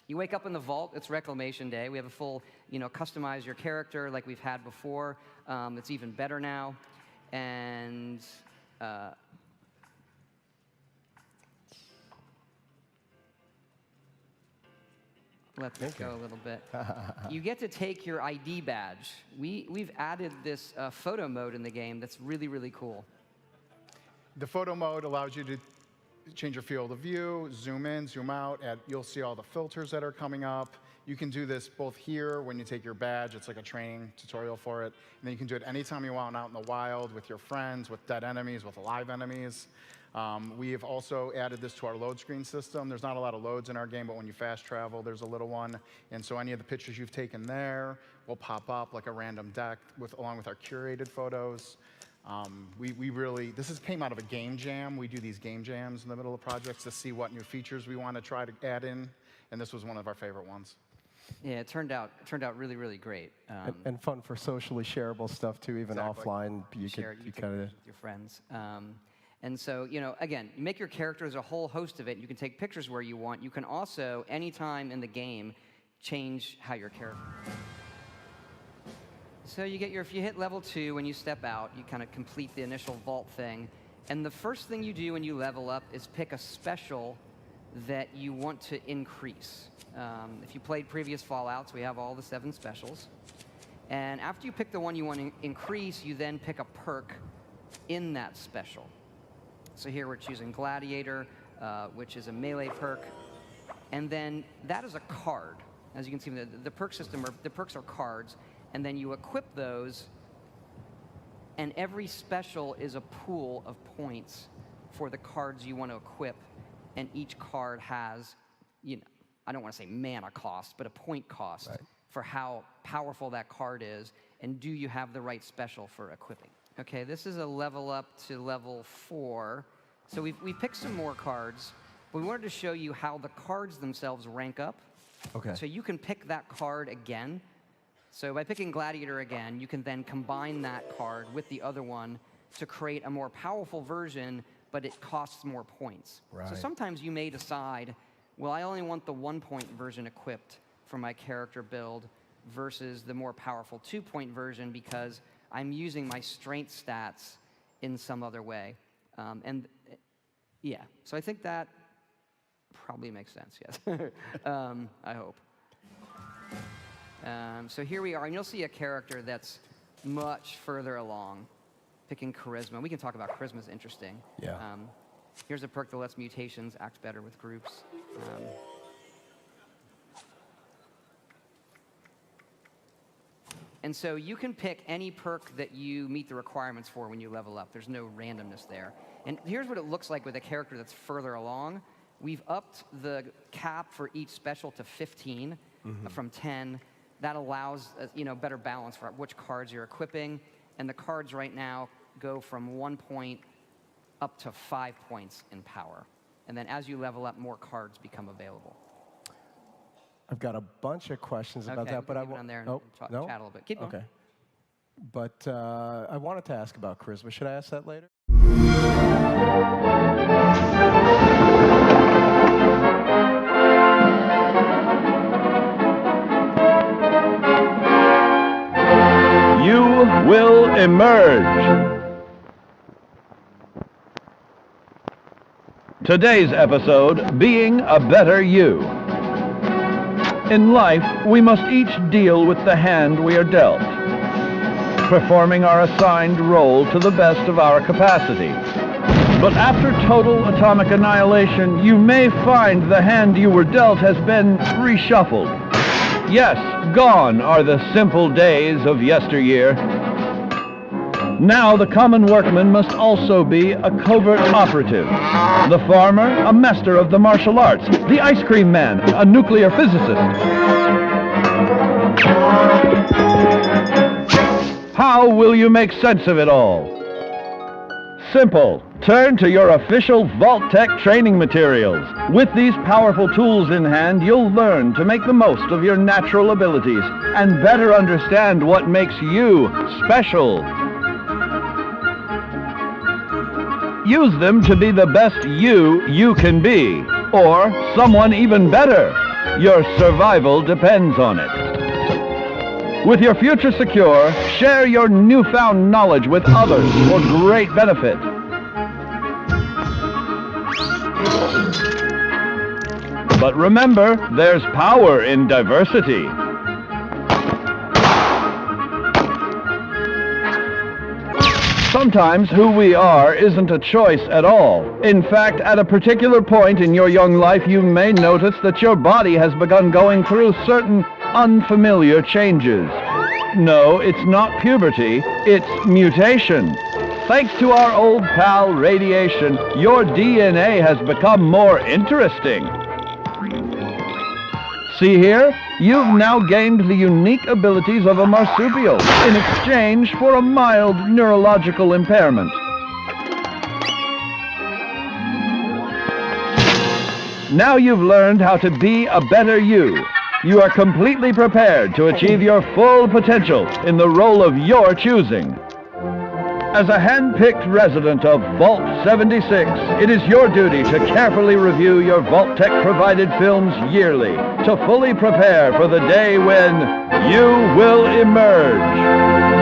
You wake up in the vault, it's Reclamation Day. We have a full, customize your character like we've had before. It's even better now. And let's go a little bit. You get to take your ID badge. We've added this photo mode in the game that's really, really cool. The photo mode allows you to change your field of view, zoom in, zoom out, you'll see all the filters that are coming up. You can do this both here when you take your badge, it's like a training tutorial for it, and then you can do it anytime you want out in the wild with your friends, with dead enemies, with alive enemies. We have also added this to our load screen system. There's not a lot of loads in our game, but when you fast travel, there's a little one. And so any of the pictures you've taken there will pop up like a random deck along with our curated photos. This came out of a game jam. We do these game jams in the middle of projects to see what new features we want to try to add in, and this was one of our favorite ones. Yeah, it turned out really, really great. And fun for socially shareable stuff too, even offline. You kind of with your friends. And so, again, you make your character as a whole host of it. You can take pictures where you want. You can also, anytime in the game, change how your character. So if you hit level 2, when you step out, you kind of complete the initial vault thing. And the first thing you do when you level up is pick a special that you want to increase. If you played previous Fallouts, we have all the 7 specials. And after you pick the one you want to increase, you then pick a perk in that special. So here we're choosing Gladiator, which is a melee perk. And then that is a card. As you can see, the perk system, the perks are cards. And then you equip those, and every special is a pool of points for the cards you want to equip. And each card has, I don't want to say mana cost, but a point cost for how powerful that card is, and do you have the right special for equipping. Okay, this is a level up to level 4. So we picked some more cards, but we wanted to show you how the cards themselves rank up. Okay. So you can pick that card again. So by picking Gladiator again, you can then combine that card with the other one to create a more powerful version, but it costs more points. Right. So sometimes you may decide, well, I only want the 1-point version equipped for my character build versus the more powerful 2-point version because I'm using my strength stats in some other way. So I think that probably makes sense, yes. I hope. So here we are, and you'll see a character that's much further along, picking Charisma. We can talk about Charisma, is interesting. Yeah. Here's a perk that lets mutations act better with groups. And so you can pick any perk that you meet the requirements for when you level up. There's no randomness there. And here's what it looks like with a character that's further along. We've upped the cap for each special to 15 from 10. That allows better balance for which cards you're equipping. And the cards right now go from 1 point up to 5 points in power. And then as you level up, more cards become available. I've got a bunch of questions about that, but I want on there and chat a little bit. Keep going. Okay. But I wanted to ask about Charisma. Should I ask that later? You will emerge. Today's episode, Being a Better You. In life, we must each deal with the hand we are dealt, performing our assigned role to the best of our capacity. But after total atomic annihilation, you may find the hand you were dealt has been reshuffled. Yes, gone are the simple days of yesteryear. Now the common workman must also be a covert operative. The farmer, a master of the martial arts. The ice cream man, a nuclear physicist. How will you make sense of it all? Simple. Turn to your official Vault-Tec training materials. With these powerful tools in hand, you'll learn to make the most of your natural abilities and better understand what makes you special. Use them to be the best you can be, or someone even better. Your survival depends on it. With your future secure, share your newfound knowledge with others for great benefit. But remember, there's power in diversity. Sometimes who we are isn't a choice at all. In fact, at a particular point in your young life, you may notice that your body has begun going through certain unfamiliar changes. No, it's not puberty, it's mutation. Thanks to our old pal radiation, your DNA has become more interesting. See here? You've now gained the unique abilities of a marsupial in exchange for a mild neurological impairment. Now you've learned how to be a better you. You are completely prepared to achieve your full potential in the role of your choosing. As a hand-picked resident of Vault 76, it is your duty to carefully review your Vault-Tec-provided films yearly to fully prepare for the day when you will emerge.